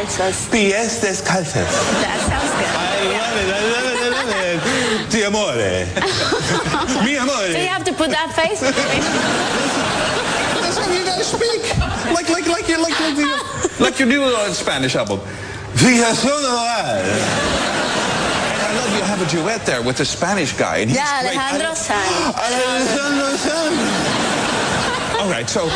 descalzos. Pies descalzos. That sounds good. I love it. Ti amore. Mi amore. So you have to put that face? That's how you gotta speak. Like you do on Spanish album. Fijación oral. I love you have a duet there with the Spanish guy. And he's great. Alejandro Sanz. Alejandro Sanz. All right, so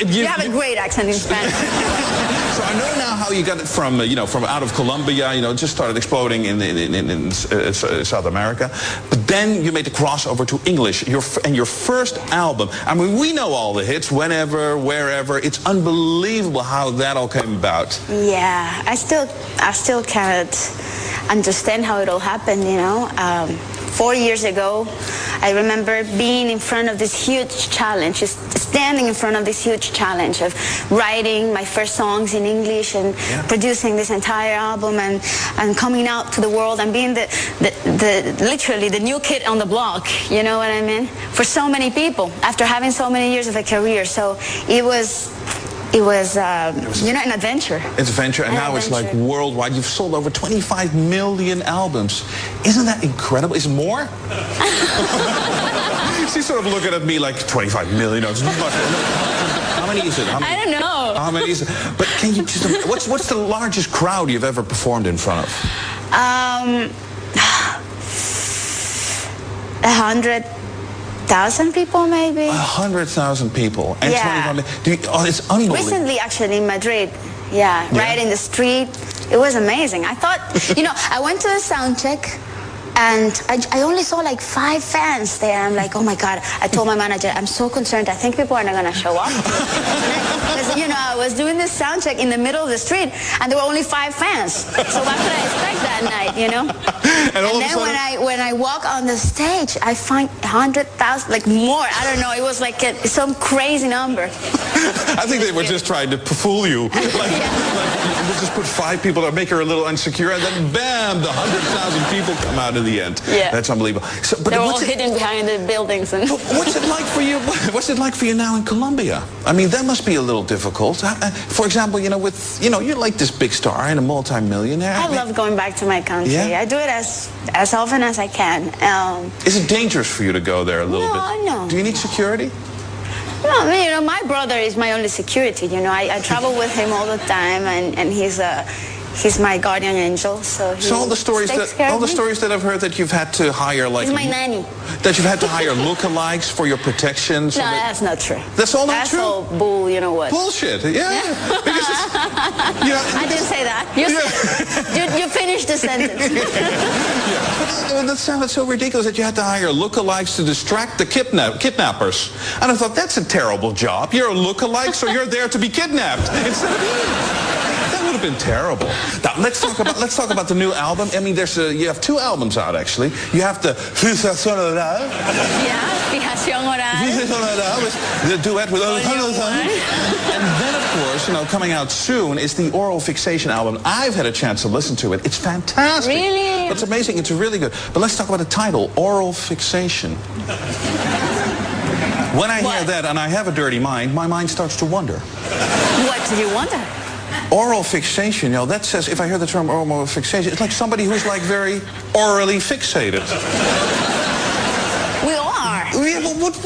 you have a great accent in Spanish. So I know now how you got it from from out of Colombia, just started exploding in South America. But then you made the crossover to English. Your first album. I mean, we know all the hits, whenever, wherever. It's unbelievable how that all came about. Yeah, I still can't understand how it all happened. 4 years ago, I remember being in front of this huge challenge, just standing in front of this huge challenge of writing my first songs in English and producing this entire album and coming out to the world and being literally the new kid on the block, you know what I mean? For so many people, after having so many years of a career. So it was an adventure. It's an adventure, and now it's like worldwide. You've sold over 25 million albums. Isn't that incredible? Is it more? She's sort of looking at me like 25 million. It's not much. How many is it? I don't know. How many is it? But can you just? What's the largest crowd you've ever performed in front of? 100,000 people, maybe. 100,000 people. And yeah. It's unbelievable. Recently, actually, in Madrid. Yeah, right in the street. It was amazing. I thought, I went to a sound check, and I only saw like 5 fans there. I'm like, oh my God. I told my manager, I'm so concerned. I think people are not going to show up. Because, I was doing this sound check in the middle of the street, and there were only 5 fans. So what could I expect that night, And then when I walk on the stage, I find 100,000, like more. I don't know. It was like some crazy number. I think they were just trying to fool you. Like we'll just put 5 people to make her a little insecure, and then bam, the 100,000 people come out in the end. Yeah. That's unbelievable. So, but they're all hidden behind the buildings. And what's it like for you? What's it like for you now in Colombia? I mean, that must be a little difficult. For example, you're like this big star and a multi-millionaire. I love going back to my country. Yeah? I do it as often as I can. Is it dangerous for you to go there a little bit? No. Do you need security? No, my brother is my only security. I travel with him all the time, and he's my guardian angel. So all the stories that I've heard that you've had to hire, like, he's my nanny. That you've had to hire lookalikes for your protection. So no, that's not true. That's all not true. That's all bull. You know what? Bullshit. Yeah. Because I didn't say that. You finished the sentence. That sounded so ridiculous that you had to hire lookalikes to distract the kidnappers. And I thought, that's a terrible job. You're a lookalike, so you're there to be kidnapped instead of you. That would have been terrible. Now, let's talk about the new album. I mean, you have 2 albums out, actually. You have the Fijación oral. Yeah, Fijación oral. The duet with Alejandro Sanz. And then, of course, coming out soon is the Oral Fixation album. I've had a chance to listen to it. It's fantastic. Really? It's amazing. It's really good. But let's talk about the title, Oral Fixation. When I hear that, and I have a dirty mind, my mind starts to wonder. What do you wonder? Oral fixation, that says, if I hear the term oral fixation, it's like somebody who's like very orally fixated. We are. Yeah, but what